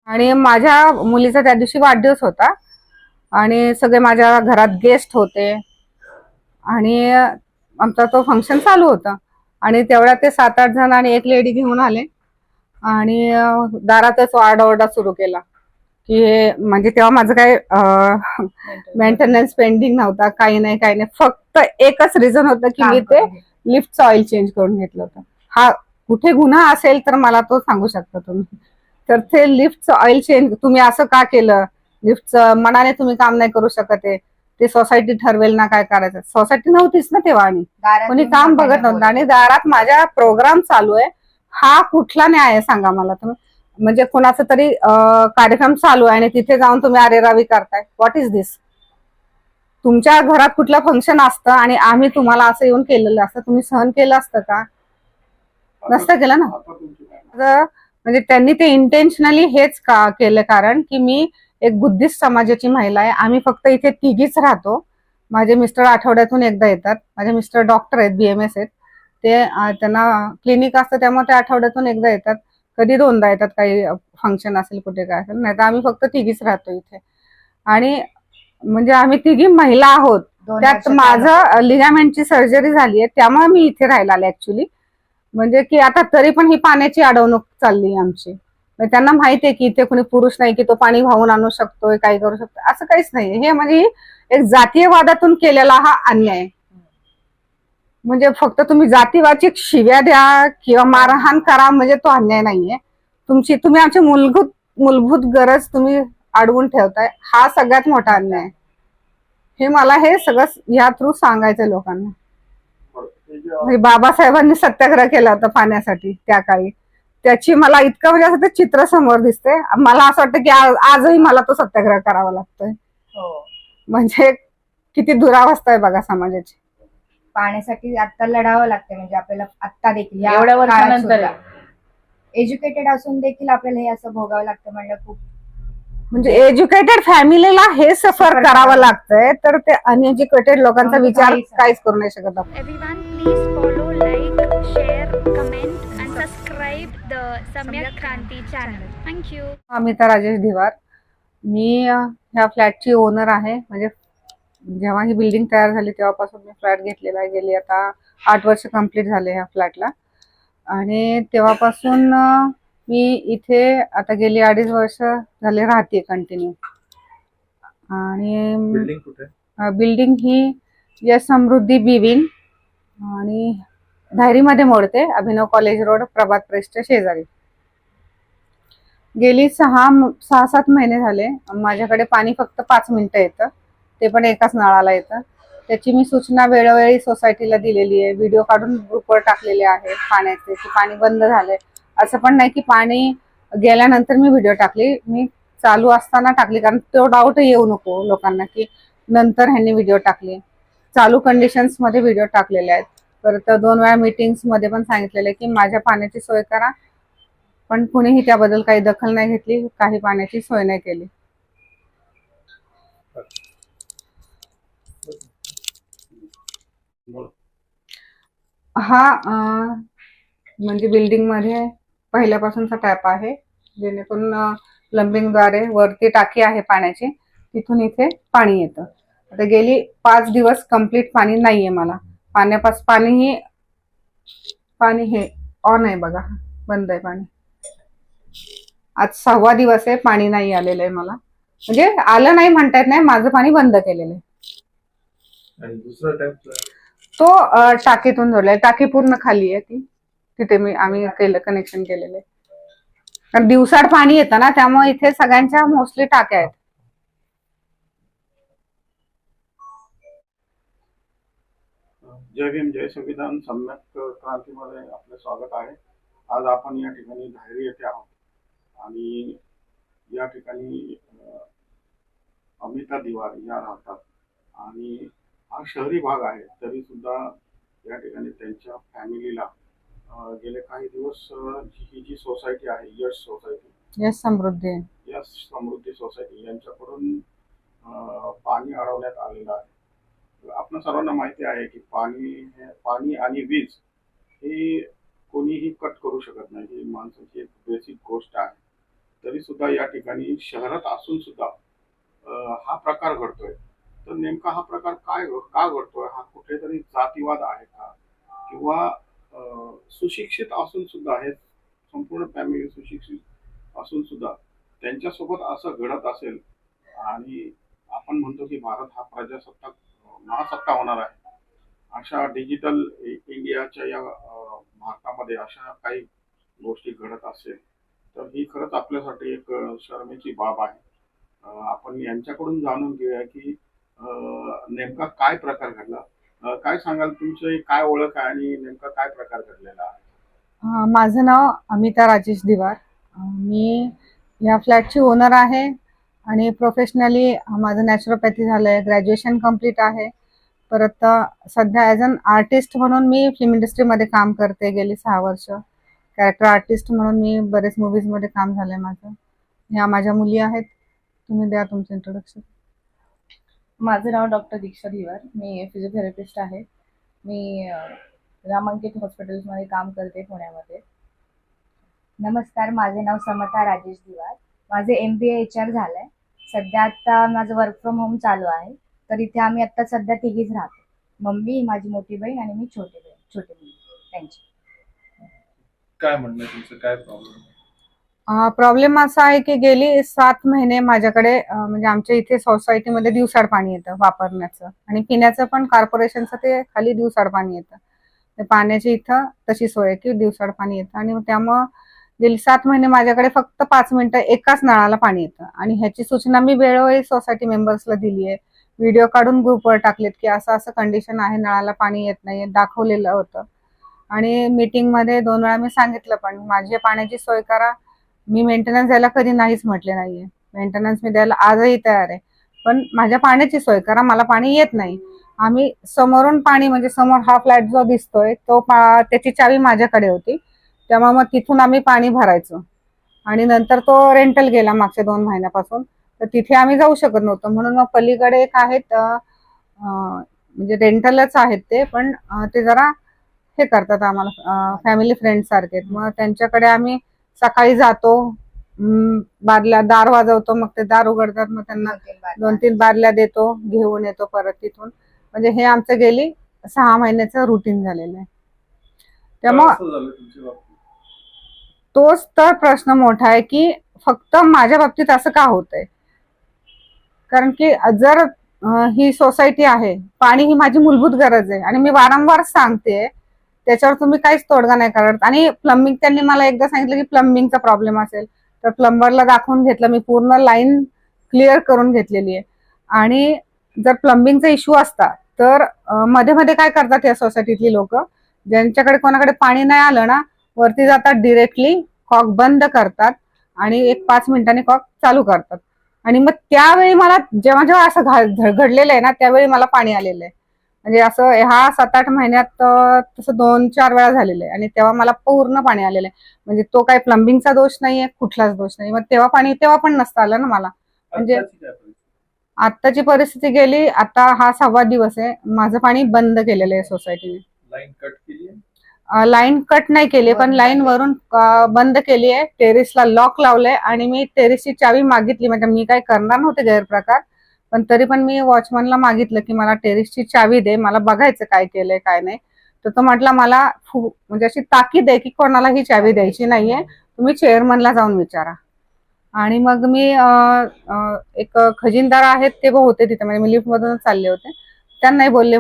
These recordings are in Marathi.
आणि माझ्या मुलीचा त्या दिवशी वाढदिवस होता आणि सगळे माझ्या घरात गेस्ट होते आणि आमचा तो फंक्शन चालू होता आणि तेवढ्या ते 7-8 जण आणि एक लेडी घेऊन आले आणि दारातच आरडाओरडा सुरू केला की हे म्हणजे तेव्हा माझं काय मेंटेनन्स पेंडिंग नव्हता, काही नाही, फक्त एकच रिझन होतं की मी ते लिफ्टचं ऑइल चेंज करून घेतलं होतं. हा कुठे गुन्हा असेल तर मला तो सांगू शकता तुम्ही. तर ते लिफ्टचं ऑइल चेंज तुम्ही असं का केलं? लिफ्टचं मनाने तुम्ही काम नाही करू शकत आहे, ते सोसायटी ठरवेल ना काय करायचं. सोसायटी नव्हतीच ना तेव्हा आणि कोणी काम बघत नव्हतं आणि दारात माझ्या प्रोग्राम चालू आहे. हा कुठला न्याय आहे सांगा मला तुम्ही. म्हणजे कोणाचा तरी कार्यक्रम चालू आहे आणि तिथे जाऊन तुम्ही अरेरावी करताय. व्हॉट इज दिस? तुमच्या घरात कुठलं फंक्शन असतं आणि आम्ही तुम्हाला असं येऊन केलेलं असतं, तुम्ही सहन केलं असतं का? नसतं केलं ना. म्हणजे त्यांनी ते इंटेन्शनली हेच का केलं, कारण की मी एक बुद्धिस्ट समाजाची महिला आहे. आम्ही फक्त इथे तिघीच राहतो. माझे मिस्टर आठवड्यातून एकदा येतात. माझे मिस्टर डॉक्टर आहेत, BMS आहेत. ते त्यांना क्लिनिक असतं त्यामुळे ते आठवड्यातून एकदा येतात, कधी 2दा येतात, काही फंक्शन असेल कुठे काय असेल. नाही तर आम्ही फक्त तिघीच राहतो इथे आणि म्हणजे आम्ही तिघी महिला आहोत. त्यात माझं लिगामेंटची सर्जरी झाली आहे त्यामुळे मी इथे राहायला आले ऍक्च्युली. म्हणजे की आता तरी पण ही पाण्याची अडवणूक चालली आमची. त्यांना माहिती आहे की इथे कोणी पुरुष नाही की तो पाणी वाहून आणू शकतोय, काही करू शकतो, असं काहीच नाही. हे म्हणजे एक जातीयवादातून केलेला हा अन्याय. म्हणजे फक्त तुम्ही जातीवाचक शिव्या द्या किंवा मारहाण करा म्हणजे तो अन्याय नाहीये. तुम्ही आमची मूलभूत गरज तुम्ही अडवून ठेवताय, हा सगळ्यात मोठा अन्याय. हे मला हे सगळं या थ्रू सांगायचं लोकांना. म्हणजे बाबासाहेबांनी सत्याग्रह केला होता पाण्यासाठी त्या काळी. त्याची मला इतकं म्हणजे असं ते चित्र समोर दिसते. मला असं वाटतं की आजही मला तो सत्याग्रह करावा लागतोय. म्हणजे किती दुरावस्था आहे बघा समाजाची. पाण्यासाठी आता लढावं लागतं. म्हणजे आपल्याला आता देखील एवढ्या वर्षानंतर एज्युकेटेड असून देखील आपल्याला हे असं भोगावं लागतं म्हणजे खूप. म्हणजे एज्युकेटेड फॅमिलीला हे सफर करावं लागतंय तर ते अनएज्युकेटेड लोकांचा विचार काहीच करू नाही शकत आपण. Everyone, please follow, like, share, comment and subscribe the Samyak Kranti channel. Thank you. Amita Rajesh Dhiwar. मी ह्या फ्लॅटची ओनर आहे. म्हणजे जेव्हा ही बिल्डिंग तयार झाली तेव्हापासून मी फ्लॅट घेतलेला आहे. गेली आता 8 वर्ष कंप्लीट झाले ह्या फ्लॅटला आणि तेव्हापासून मी इथे आता गेली 2.5 वर्ष झाले राहते कंटिन्यू. आणि बिल्डिंग ही यश समृद्धी बिविंग आणि धायरीमध्ये मोडते, अभिनव कॉलेज रोड, प्रभात प्रेसच्या शेजारी. गेली 6-7 महिने झाले माझ्याकडे पाणी फक्त 5 मिनिटं येतं, ते पण एकाच नळाला येतं. त्याची मी सूचना वेळोवेळी सोसायटीला दिलेली आहे, व्हिडिओ काढून ग्रुपवर टाकलेले आहे पाण्याचे की पाणी बंद झालंय. असं पण नाही की पाणी गेल्यानंतर मी व्हिडिओ टाकली, मी चालू असताना टाकली, कारण तो डाऊट येऊ नको लोकांना की नंतर ह्यांनी व्हिडिओ टाकली. चालू कंडिशन्स मध्ये व्हिडिओ टाकलेले आहेत. परत 2 वेळा मीटिंग्स मध्ये पण सांगितलेलं आहे की माझ्या पाण्याची सोय करा, पण कुणीही त्याबद्दल काही दखल नाही घेतली, काही पाण्याची सोय नाही केली. हा म्हणजे बिल्डिंग मध्ये पहिल्यापासूनचा टॅप आहे, जेणेकरून प्लंबिंगद्वारे वरती टाकी आहे पाण्याची, तिथून इथे पाणी येतं. आता गेली 5 दिवस कंप्लीट पाणी नाहीये मला. पाणी हे ऑन आहे बघा, बंद आहे पाणी. आज 6वा दिवस आहे, पाणी नाही आलेलं आहे मला. म्हणजे आलं नाही म्हणता येत नाही, माझं पाणी बंद केलेलं आहे. आणि दुसरा टॅप तो टाकीतून जोडलाय, टाकी पूर्ण खाली आहे ती, तिथे आम्ही कनेक्शन केलेलं आहे. कारण दिवसाड पाणी येतं ना, त्यामुळे इथे सगळ्यांच्या मोस्टली टाक्या आहेत. जय भीम जय संविधान सम्यक क्रांतीमध्ये आपलं स्वागत आहे. आज आपण या ठिकाणी धायरी येथे आहोत आणि या ठिकाणी अमिता धिवार या राहतात आणि हा शहरी भाग आहे, तरी सुद्धा या ठिकाणी त्यांच्या फॅमिलीला गेले काही दिवस ही जी सोसायटी आहे, यश समृद्धी सोसायटी यांच्याकडून पाणी अडवण्यात आलेलं आहे. आपण सर्वांना माहिती आहे की पाणी आणि वीज ही कोणीही कट करू शकत नाही, ही माणसाची एक बेसिक गोष्ट आहे. तरी सुद्धा या ठिकाणी शहरात असून सुद्धा हा प्रकार घडतोय. तर नेमका हा प्रकार का घडतोय? हा कुठेतरी जातीवाद आहे का? किंवा सुशिक्षित असून सुद्धा हे संपूर्ण फॅमिली सुशिक्षित असून सुद्धा त्यांच्यासोबत असं घडत असेल आणि आपण म्हणतो की भारत हा प्रजासत्ताक महासत्ता होणार आहे. अशा डिजिटल इंडियाच्या या भारतामध्ये अशा काही गोष्टी घडत असेल तर ही खरंच आपल्यासाठी एक शरमेची बाब आहे. आपण यांच्याकडून जाणून घेऊया की नेमका काय प्रकार घडला. काय सांगाल, तुमची काय ओळख आहे आणि नेमका काय प्रकार घडलेला आहे? माझं नाव अमिता राजेश दिवार. मी या फ्लॅटची ओनर आहे आणि प्रोफेशनली माझं नॅचरोपॅथी झालंय, ग्रॅज्युएशन कम्प्लीट आहे. परत सध्या ॲज अन आर्टिस्ट म्हणून मी फिल्म इंडस्ट्रीमध्ये काम करते गेली 6 वर्ष. कॅरेक्टर आर्टिस्ट म्हणून मी बरेच मूवीजमध्ये काम झालंय माझं. ह्या माझ्या मुली आहेत. तुम्ही द्या तुमचं इंट्रोडक्शन. माझं नाव डॉक्टर दीक्षा दिवार. मी फिजिओथेरपिस्ट आहे. मी रामांकित हॉस्पिटल्समध्ये काम करते पुण्यामध्ये. नमस्कार, माझे नाव समता राजेश दिवार. माझे MBA HR झालंय. सध्या आता माझं वर्क फ्रॉम होम चालू आहे. तर इथे आम्ही आता सध्या तिघीच राहतो. मम्मी, माझी मोठी बहीण आणि मी छोटी मुलगी त्यांची. काय म्हणणं आहे तुमचं, काय प्रॉब्लेम? प्रॉब्लेम असा आहे की गेली 7 महिने माझ्याकडे म्हणजे आमच्या इथे सोसायटीमध्ये दिवसाड पाणी येतं वापरण्याचं आणि पिण्याचं पण कॉर्पोरेशनचं ते खाली दिवसाड पाणी येतं. ते पाण्याची इथं तशी सोय आहे की दिवसाड पाणी येतं आणि त्यामुळं गेली 7 महिने माझ्याकडे फक्त 5 मिनिटं एकाच नळाला पाणी येतं आणि ह्याची सूचना मी वेळोवेळी सोसायटी मेंबर्सला दिली आहे. व्हिडिओ काढून ग्रुपवर टाकलेत की असं असं कंडिशन आहे, नळाला पाणी येत नाहीये, दाखवलेलं होतं. आणि मीटिंगमध्ये 2 वेळा मी सांगितलं पण माझी पाण्याची सोय करा. मी मेंटेनन्स द्यायला कधी नाहीच म्हटले नाहीये. मेंटेनन्स मी द्यायला आजही तयार आहे, पण माझ्या पाण्याची सोय करा, मला पाणी येत नाही. आम्ही समोरून पाणी म्हणजे समोर हा फ्लॅट जो दिसतोय तो त्याची चावी माझ्याकडे होती, त्यामुळे मग तिथून आम्ही पाणी भरायचो आणि नंतर तो रेंटल गेला मागच्या 2 महिन्यापासून. तर तिथे आम्ही जाऊ शकत नव्हतो म्हणून मग पलीकडे एक आहेत म्हणजे रेंटलच आहेत ते, पण ते जरा हे करतात आम्हाला फॅमिली फ्रेंड सारखे. मग त्यांच्याकडे आम्ही सकाळी जातो, बादल्या दार वाजवतो, मग ते दार उघडतात, मग त्यांना 2-3 बादल्या देतो, घेऊन येतो परत तिथून. म्हणजे हे आमचं गेली 6 महिन्याचं रुटीन झालेलं आहे. त्यामुळे तोच तर प्रश्न मोठा आहे की फक्त माझ्या बाबतीत असं का होतंय. कारण की जर ही सोसायटी आहे, पाणी ही माझी मूलभूत गरज आहे आणि मी वारंवार सांगते, त्याच्यावर तुम्ही काहीच तोडगा नाही करत. आणि प्लंबिंग, त्यांनी मला एकदा सांगितलं की प्लंबिंगचा प्रॉब्लेम असेल तर प्लंबरला दाखवून घेतलं मी, पूर्ण लाईन क्लिअर करून घेतलेली आहे. आणि जर प्लंबिंगचा इश्यू असता तर मध्ये मध्ये काय करतात या सोसायटीतली लोक, ज्यांच्याकडे कोणाकडे पाणी नाही आलं ना, वरती जातात, डिरेक्टली कॉक बंद करतात आणि एक 5 मिनिटांनी कॉक चालू करतात. आणि मग त्यावेळी मला जेव्हा जेव्हा असं घडलेलं आहे ना, त्यावेळी मला पाणी आलेलं आहे. म्हणजे असं ह्या 7-8 महिन्यात तसं 2-4 वेळा झालेलं आहे आणि तेव्हा मला पूर्ण पाणी आलेलं आहे. म्हणजे तो काही प्लंबिंगचा दोष नाहीये, कुठलाच दोष नाही. मग तेव्हा पण नसतं आलं ना मला. म्हणजे आत्ताची परिस्थिती गेली, आता हा 6वा दिवस आहे, माझं पाणी बंद केलेलं आहे सोसायटीने. लाईन कट केली? लाईन कट नाही केली, पण लाईन वरून बंद केली आहे. टेरेसला लॉक लावलंय आणि मी टेरेसची चावी मागितली. म्हणजे मी काय करणार नव्हते गैरप्रकार, पण तरी पण मी वॉचमनला मागितलं की मला टेरेसची चावी दे, मला बघायचं काय केलंय काय नाही. तर तो म्हटला मला म्हणजे अशी ताकीद आहे की कोणाला ही चावी द्यायची नाहीये, तुम्ही चेअरमनला जाऊन विचारा. आणि मग मी एक खजिनदार आहेत ते होते तिथे, म्हणजे मी लिफ्ट मधूनच चालले होते, त्यांनाही बोलले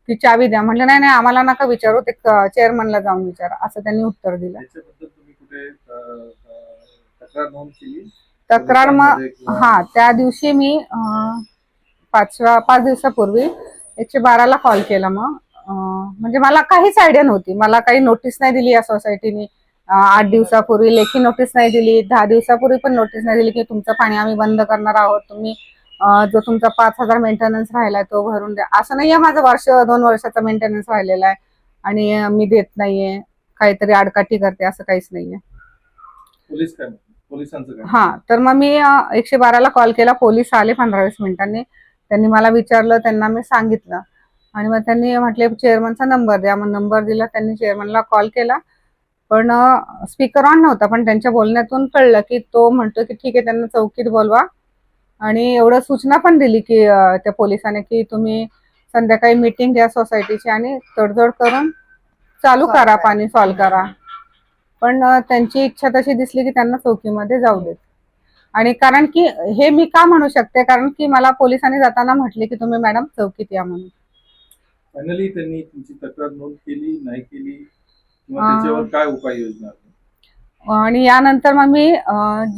की चावी द्या. म्हटलं नाही नाही, आम्हाला नका विचारू, ते चेअरमनला जाऊन विचारा, असं त्यांनी उत्तर दिलं. तुम्ही कुठे तक्रार नोंद केली? तक्रार मग हा त्या दिवशी मी 5 दिवसापूर्वी 112ला कॉल केला. मग म्हणजे मला काहीच आयडिया नव्हती, मला काही नोटीस नाही दिली या सोसायटीने. 8 दिवसापूर्वी लेखी नोटीस नाही दिली, 10 दिवसापूर्वी पण नोटीस नाही दिली की तुमचं पाणी आम्ही बंद करणार आहोत, तुम्ही जो तुमचा 5,000 मेंटेनन्स राहिलाय तो भरून द्या. असं नाहीये माझं 1-2 वर्षाचा मेंटेनन्स राहिलेला आहे आणि मी देत नाहीये, काहीतरी आडकाठी करते, असं काहीच नाहीये. पोलिसांचं काय? हा, तर मग मी 112ला कॉल केला. पोलीस आले 15-20 मिनिटांनी. त्यांनी मला विचारलं, त्यांना मी सांगितलं आणि मग त्यांनी म्हटले चेअरमनचा नंबर द्या. मग नंबर दिला, त्यांनी चेअरमनला कॉल केला. पण स्पीकर ऑन नव्हता, पण त्यांच्या बोलण्यातून कळलं की तो म्हणतो की ठीक आहे, त्यांना चौकीत बोलवा. आणि एवढं सूचना पण दिली की त्या पोलिसाने की तुम्ही संध्याकाळी मीटिंग घ्या सोसायटीची आणि तडजोड करून चालू Solve करा, करा. पाणी सॉल्व करा. पण त्यांची इच्छा तशी दिसली की त्यांना चौकीमध्ये जाऊ देत. आणि कारण की हे मी का म्हणू शकते, कारण की मला पोलिसांनी जाताना म्हटले की तुम्ही मॅडम चौकीत या म्हणून. फायनली त्यांनी तुमची तक्रार नोंद केली नाही केली किंवा अं, त्याच्यावर काय उपाययोजना? आणि यानंतर मग मी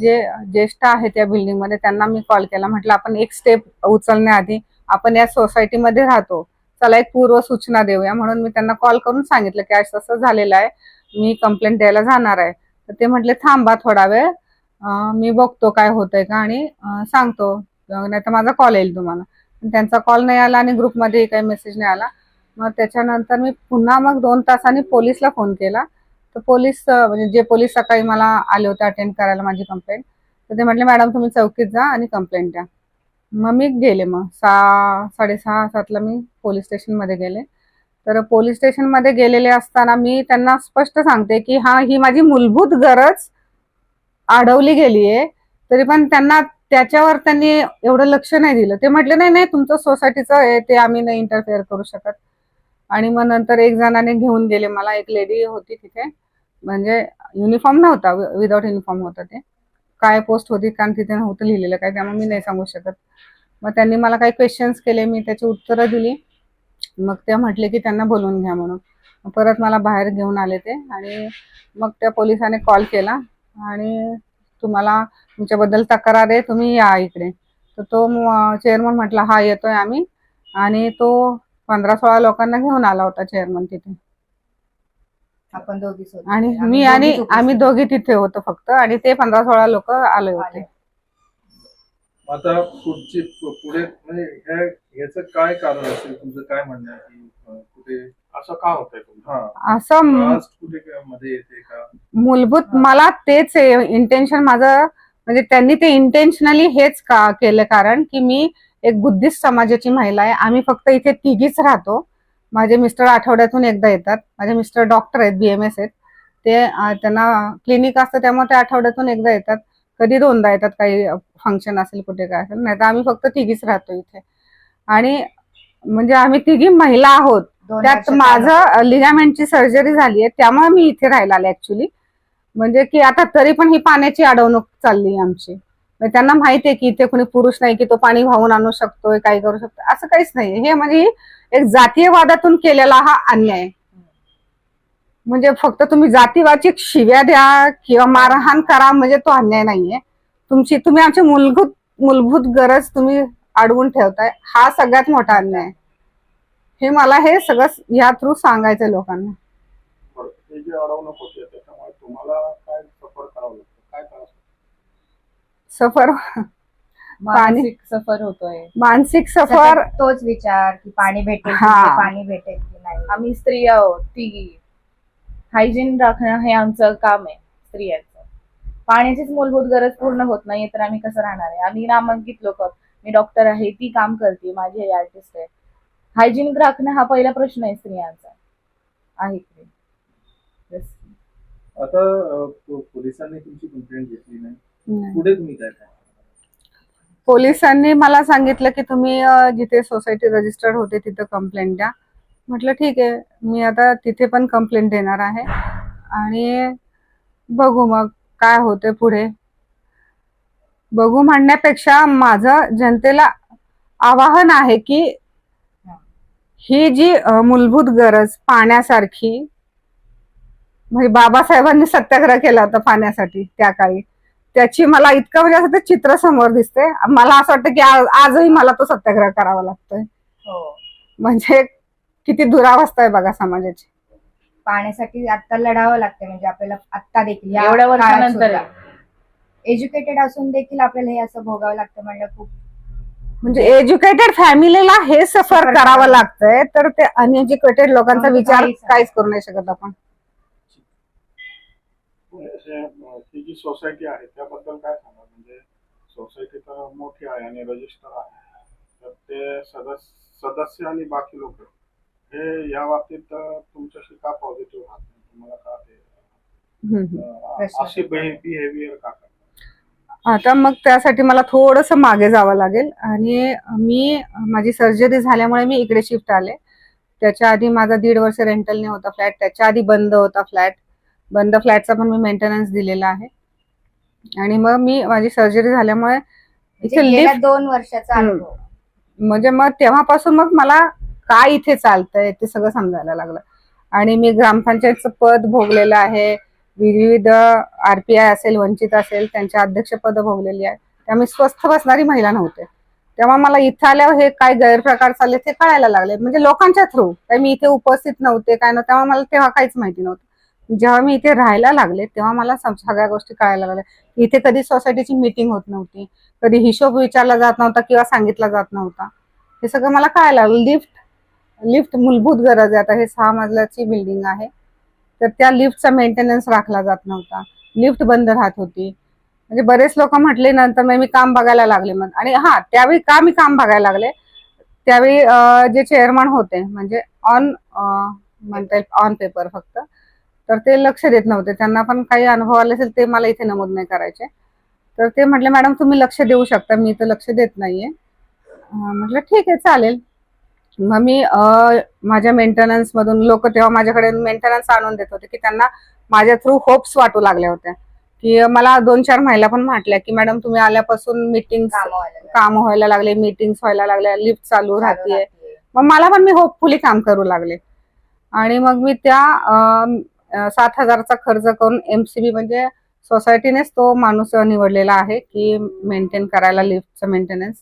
जे ज्येष्ठ आहे त्या बिल्डिंग मध्ये त्यांना मी कॉल केला. म्हटलं आपण एक स्टेप उचलण्याआधी आपण या सोसायटीमध्ये राहतो, चला एक पूर्व सूचना देऊया. म्हणून मी त्यांना कॉल करून सांगितलं की असं असं झालेलं आहे, मी कंप्लेंट द्यायला जाणार आहे. तर ते म्हटले थांबा थोडा वेळ, मी बघतो काय होतंय का आणि सांगतो, नाही तर माझा कॉल येईल तुम्हाला. पण त्यांचा कॉल नाही आला आणि ग्रुपमध्ये काही मेसेज नाही आला. मग त्याच्यानंतर मी पुन्हा मग 2 तासांनी पोलिसला फोन केला. तर पोलीस म्हणजे जे पोलीस सकाळी मला आले होते अटेंड करायला माझी कंप्लेंट, तर ते म्हटले मॅडम तुम्ही चौकीत जा आणि कंप्लेंट द्या. मग मी गेले, मग 6:30-7ला मी पोलीस स्टेशनमध्ये गेले. तर पोलीस स्टेशनमध्ये गेलेले असताना मी त्यांना स्पष्ट सांगते की ही माझी मूलभूत गरज अडवली गेली आहे, तरी पण त्याच्यावर त्यांनी एवढं लक्ष नाही दिलं. ते म्हटले नाही नाही तुमचं सोसायटीचं आहे, ते आम्ही नाही इंटरफेअर करू शकत. आणि मग नंतर एक जणाने घेऊन गेले मला, एक लेडी होती तिथे, म्हणजे युनिफॉर्म नव्हता, विदाउट युनिफॉर्म होतं. ते काय पोस्ट होती कारण तिथे नव्हतं लिहिलेलं काय, त्यामुळे मी नाही सांगू शकत. मग त्यांनी मला काही क्वेश्चन्स केले, मी त्याची उत्तरं दिली. मग ते म्हटले की त्यांना बोलवून घ्या म्हणून. मग परत मला बाहेर घेऊन आले ते. आणि मग त्या पोलिसाने कॉल केला आणि तुम्हाला तुमच्याबद्दल तक्रार आहे, तुम्ही या इकडे. तर तो चेअरमन म्हटला हा येतोय आम्ही. आणि तो 15-16 लोकांना घेऊन आला होता चेअरमन तिथे. आपण दोघीच होतो. आणि आम्ही आम्ही दोघीच उपस्थित आम्ही दोघी तिथे होतो फक्त, आणि ते 15-16 लोक आले होते. आले. आता पुढे म्हणजे ह्याचं काय कारण असेल? तुमचं काय म्हणणं आहे की कुठे असं का होतंय तुमचं? असं ट्रस्ट कुठे मध्ये येते का? मूलभूत मला तेच इंटेन्शन माझं, म्हणजे त्यांनी ते इंटेन्शनली हेच का केलं, कारण की मी एक बुद्धिस्ट समाजाची महिला आहे. आम्ही फक्त इथे तिघीच राहतो. माझे मिस्टर आठवड्यातून एकदा येतात. माझे मिस्टर डॉक्टर आहेत, BMS आहेत ते. त्यांना क्लिनिक असतं त्यामुळे ते आठवड्यातून एकदा येतात, कधी 2दा येतात, काही फंक्शन असेल कुठे काय असेल. नाही तर आम्ही फक्त तिघीच राहतो इथे. आणि म्हणजे आम्ही तिघी महिला आहोत. 2 त्यात वर्षाचा माझं लिगामेंटची सर्जरी झाली आहे, त्यामुळे मी इथे राहायला आले ऍक्च्युली. म्हणजे की आता तरी पण ही पाण्याची अडवणूक चालली आहे आमची. म्हणजे त्यांना माहिती आहे की इथे कोणी पुरुष नाही की तो पाणी वाहून आणू शकतोय, काही करू शकतो, असं काहीच नाही. हे म्हणजे एक जातीयवादातून केलेला हा अन्याय आहे. म्हणजे फक्त तुम्ही जातीवाची शिव्या द्या किंवा मारहाण करा म्हणजे तो अन्याय नाहीये. तुम्ही आमची मूलभूत गरज तुम्ही अडवून ठेवताय, हा सगळ्यात मोठा अन्याय आहे. हे सगळं या थ्रू सांगायचं लोकांना. बरं, हे जे अडवणूक होते त्याच्यामुळे तुम्हाला काय सफर करावं लागतं, काय त्रास होतो? सफर मानसिक सफर होतोय. मानसिक सफर, सतत तोच विचार की पाणी भेटेल की हा. नाही, पाणी भेटेल की नाही. आम्ही स्त्रिया आहोत तिघी. हायजीन राखणं हे आमचं काम आहे स्त्रियांचं. पाण्याचीच मूलभूत गरज पूर्ण होत नाही तर आम्ही कसं राहणार आहे? आम्ही नामांकित लोक, मी डॉक्टर आहे, ती काम करते, माझी आई आर्टिस्ट आहे. हायजीन राखणं हा पहिला प्रश्न आहे स्त्रियांचा आहे की. आता पोलिसांनी तुमची कंप्लेंट घेतली नाही, नाही. पुढे तुम्ही काय करणार? पोलिसांनी मला सांगितलं की तुम्ही जिथे सोसायटी रजिस्टर्ड होते तिथं कंप्लेंट द्या. म्हटलं ठीक आहे, मी आता तिथे पण कंप्लेंट देणार आहे आणि बघू मग काय होते पुढे. बघू म्हणण्यापेक्षा माझं जनतेला आवाहन आहे की ही जी मूलभूत गरज पाण्यासारखी, म्हणजे बाबासाहेबांनी सत्याग्रह केला होता पाण्यासाठी त्या काळी, त्याची मला इतकं म्हणजे असं ते चित्र समोर दिसते. मला असं वाटतं की आजही मला तो सत्याग्रह करावा लागतोय. हो. म्हणजे किती दुरावस्था आहे बघा समाजाची. पाण्यासाठी आता लढावं लागतं, म्हणजे आपल्याला आता देखील या एवढ्या काळात वर्षानंतर सुद्धा एज्युकेटेड असून देखील आपल्याला हे असं भोगावं लागतं म्हणजे खूप. म्हणजे एज्युकेटेड फॅमिलीला हे सफर करावं लागतंय, तर ते अनएज्युकेटेड लोकांचा विचार काहीच करू नाही शकत आपण. ही जी सोसायटी आहे त्याबद्दल काय सांगा? म्हणजे सोसायटी तर मोठी आहे आणि रजिस्टर आहे, तर ते सदस्य आणि बाकी लोक हे या बाबतीत तुमच्याशी का पॉझिटिव्ह राहत नाही? तुम्हाला का ते प्रश्न असे बिहेवियर का करतात? आता मग त्यासाठी मला थोडस मागे जावं लागेल आणि माझी सर्जरी झाल्यामुळे मी इकडे शिफ्ट आले. त्याच्या आधी माझा 1.5 वर्ष रेंटलने होता फ्लॅट. त्याच्या आधी बंद होता फ्लॅट. बंद फ्लॅटचा पण मी मेंटेनन्स दिलेला आहे. आणि मग माझी सर्जरी झाल्यामुळे म्हणजे इथे गेल्या लिफ्ट 2 वर्षाचा अनुभव. म्हणजे मग तेव्हापासून मग मला काय इथे चालतंय ते सगळं समजायला लागलं. आणि मी ग्रामपंचायतचं पद भोगलेलं आहे. विविध RPI असेल, वंचित असेल, त्यांच्या अध्यक्षपद भोगलेली आहे. त्यामुळे स्वस्थ बसणारी महिला नव्हते. तेव्हा मला इथं आल्यावर हे काय गैरप्रकार चालले ते कळायला लागले. म्हणजे लोकांच्या थ्रू. काही मी इथे उपस्थित नव्हते, काय नव्हतं, तेव्हा मला तेव्हा काहीच माहिती नव्हतं. जेव्हा मी इथे राहायला लागले तेव्हा मला सगळ्या गोष्टी कळायला लागल्या. इथे कधी सोसायटीची मीटिंग होत नव्हती, कधी हिशोब विचारला जात नव्हता किंवा सांगितला जात नव्हता. हे सगळं मला कळायला लागलं. लिफ्ट मूलभूत गरज आहे. आता हे 6 मजल्याची बिल्डिंग आहे, तर त्या लिफ्टचा मेंटेनन्स राखला जात नव्हता. लिफ्ट बंद राहत होती. म्हणजे बरेच लोक म्हटले. नंतर मी काम बघायला लागले. मग आणि त्यावेळी मी काम बघायला लागले, त्यावेळी जे चेअरमन होते, म्हणजे म्हणता येईल ऑन पेपर फक्त, तर ते लक्ष देत नव्हते. त्यांना पण काही अनुभव आले असेल ते मला इथे नमूद नाही करायचे. तर ते म्हटले, मॅडम तुम्ही लक्ष देऊ शकता, मी तर लक्ष देत नाहीये. म्हटलं ठीक आहे, चालेल. मग मी माझ्या मेंटेनन्स मधून लोक तेव्हा माझ्याकडे मेंटेनन्स आणून देत होते की त्यांना माझ्या थ्रू होप्स वाटू लागल्या होत्या. की मला 2-4 महिला पण म्हटल्या की मॅडम तुम्ही आल्यापासून मीटिंग काम व्हायला लागले, मीटिंग्स व्हायला लागल्या, लिफ्ट चालू राहतेय. मग मला पण मी होपफुली काम करू लागले. आणि मग मी त्या 7,000चा खर्च करून MCB म्हणजे सोसायटीनेच तो माणूस निवडलेला आहे की मेंटेन करायला लिफ्टचं मेंटेनन्स.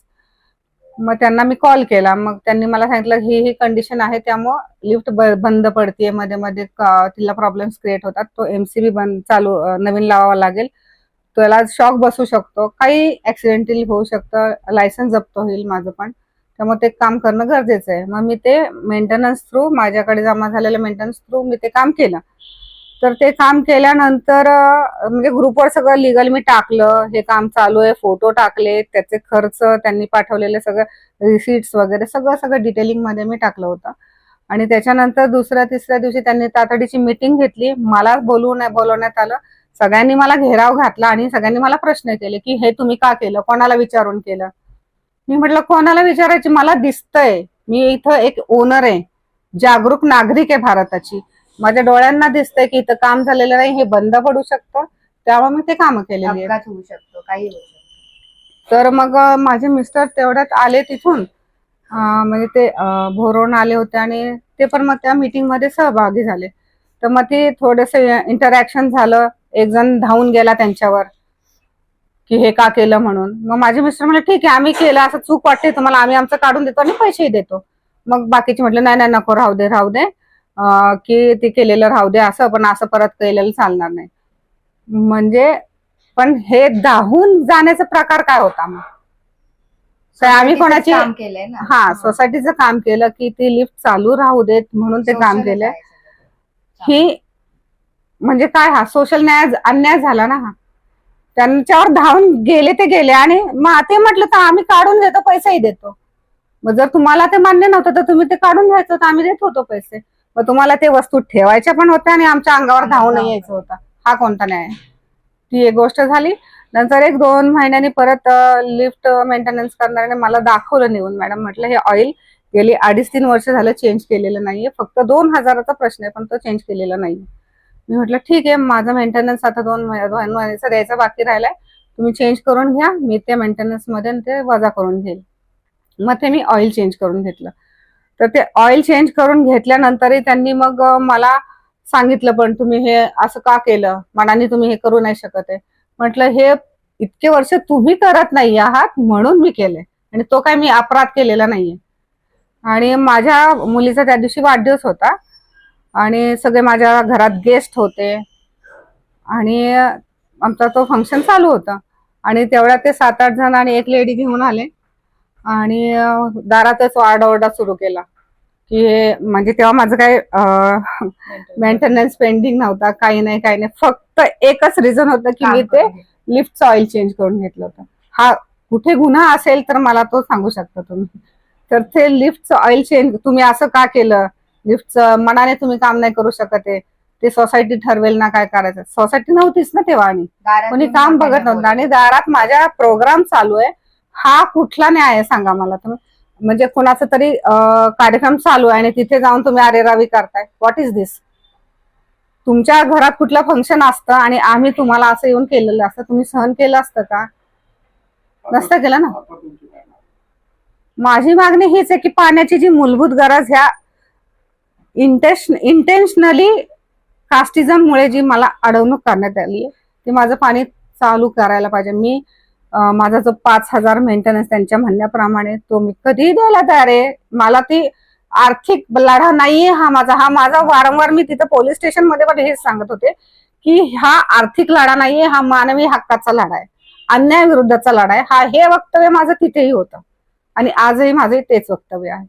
मग त्यांना मी कॉल केला. मग त्यांनी मला सांगितलं ही कंडिशन आहे, त्यामुळं लिफ्ट बंद पडते मध्ये मध्ये, तिला प्रॉब्लेम्स क्रिएट होतात. तो MCB नवीन लावावा लागेल. त्याला शॉक बसू शकतो, काही ऍक्सिडेंटली होऊ शकतं, लायसन्स जप्त होईल माझं पण. त्यामुळे ते काम करणं गरजेचं आहे. मग मी ते मेंटेनन्स थ्रू, माझ्याकडे जमा झालेल्या मेंटेनन्स थ्रू मी ते काम केलं. तर ते काम केल्यानंतर म्हणजे ग्रुपवर सगळं लिगल मी टाकलं, हे काम चालू आहे, फोटो टाकले, त्याचे खर्च त्यांनी पाठवलेले सगळं रिसिट्स वगैरे सगळं डिटेलिंग मध्ये मी टाकलं होतं. आणि त्याच्यानंतर 2-3 दिवशी त्यांनी तातडीची मीटिंग घेतली. मला बोलवण्यात आलं. सगळ्यांनी मला घेराव घातला आणि सगळ्यांनी मला प्रश्न केले की हे तुम्ही का केलं, कोणाला विचारून केलं. मी म्हटलं कोणाला विचारायची, मला दिसतंय, मी इथं एक ओनर आहे, जागरूक नागरिक आहे भारताची. माझ्या डोळ्यांना दिसतंय की इथं काम झालेलं नाही, हे बंद पडू शकतं, त्यामुळे मी ते काम केलेली आहे. अपघात होऊ शकतो, काही होऊ शकतो. तर मग माझे मिस्टर तेवढ्यात आले तिथून, म्हणजे ते भोरवून आले होते आणि ते पण मग त्या मीटिंग मध्ये सहभागी झाले. तर मग ते थोडंसं इंटरॅक्शन झालं. एक जण धावून गेला त्यांच्यावर की हे का केलं म्हणून. मग माझे मिस्टर म्हणले ठीक आहे, आम्ही केलं, असं चूक वाटते तुम्हाला, आम्ही आमचं काढून देतो आणि पैसेही देतो. मग बाकीचे म्हटलं नाही नको, राहू दे, की ते केलेलं राहू दे, असं पण असं परत केलेलं चालणार नाही. म्हणजे पण हे धावून जाण्याचा प्रकार काय होता. मग आम्ही कोणाची काम केलंय ना. सोसायटीचं काम केलं की ती लिफ्ट चालू राहू देत म्हणून ते काम केलंय. ही म्हणजे काय, सोशल अन्याय झाला ना. त्यांच्यावर धावून गेले ते गेले आणि मग ते म्हटलं तर आम्ही काढून देतो, पैसेही देतो. मग जर तुम्हाला ते मान्य नव्हतं तर तुम्ही ते काढून घ्यायचं, तर आम्ही देत होतो पैसे. मग तुम्हाला ते वस्तू ठेवायच्या पण होत्या आणि आमच्या अंगावर धावून यायचं होतं. हा कोणता न्याय. ती एक गोष्ट झाली. नंतर 1-2 महिन्यांनी परत लिफ्ट मेंटेनन्स करणाऱ्याने मला दाखवलं नेऊन. मॅडम म्हटलं हे ऑइल गेली 2.5-3 वर्ष झालं चेंज केलेलं नाहीये, फक्त 2,000चा प्रश्न आहे, पण तो चेंज केलेला नाही. मी म्हटलं ठीक आहे, माझा मेंटेनन्स आता 2 महिन्याचा द्यायचा बाकी राहिलाय, तुम्ही चेंज करून घ्या, मी ते मेंटेनन्स मध्ये ते वजा करून घेईल. मग ते मी ऑइल चेंज करून घेतलं. तर ते ऑइल चेंज करून घेतल्यानंतरही त्यांनी मग मला सांगितलं पण तुम्ही हे असं का केलं, मनाने तुम्ही हे करू नाही शकत आहे. म्हटलं हे इतके वर्ष तुम्ही करत नाही आहात म्हणून मी केले, आणि तो काय मी अपराध केलेला नाहीये. आणि माझ्या मुलीचा त्या दिवशी वाढदिवस होता आणि सगळे माझ्या घरात गेस्ट होते आणि आमचा तो फंक्शन चालू होता. आणि तेवढ्यात ते 7-8 जण आणि एक लेडी घेऊन आले आणि दारातच आरडाओरडा सुरू केला की हे, म्हणजे तेव्हा माझं काय मेंटेनन्स पेंडिंग नव्हता, काही नाही, फक्त एकच रिझन होतं की मी ते लिफ्टचं ऑइल चेंज करून घेतलं होतं. हा कुठे गुन्हा असेल तर मला तो सांगू शकता तुम्ही. तर ते लिफ्टचं ऑइल चेंज तुम्ही असं का केलं, लिफ्टचं मनाने तुम्ही काम नाही करू शकत आहे, ते सोसायटी ठरवेल ना काय करायचं. सोसायटी नव्हतीच ना तेव्हा, आणि दारात कोणी येऊन काम त्यांना बघत नव्हतं. बोलवलं. आणि दारात माझ्या प्रोग्राम चालू आहे, हा कुठला न्याय आहे सांगा मला तुम्ही. म्हणजे कोणाचा तरी कार्यक्रम चालू आहे आणि तिथे जाऊन तुम्ही अरेरावी करताय. व्हॉट इज दिस? तुमच्या घरात कुठलं फंक्शन असतं आणि आम्ही तुम्हाला असं येऊन केलेलं असतं, तुम्ही सहन केलं असतं का? नसतं केलं ना. आता तुमची काय मागणी? माझी मागणी हीच आहे की पाण्याची जी मूलभूत गरज ह्या इंटेन्शनली कास्टिझममुळे जी मला अडवणूक करण्यात आली आहे, ती माझं पाणी चालू करायला पाहिजे. मी माझा जो 5,000 मेंटेनन्स त्यांच्या म्हणण्याप्रमाणे तो मी कधीही द्यायला तयार आहे. मला ती आर्थिक लढा नाहीये हा माझा वारंवार मी तिथं पोलीस स्टेशन मध्ये पण हेच सांगत होते की हा आर्थिक लढा नाहीये, हा मानवी हक्काचा लढा आहे, अन्याय विरुद्धचा लढा आहे. हे वक्तव्य माझं तिथेही होतं आणि आजही माझं तेच वक्तव्य आहे.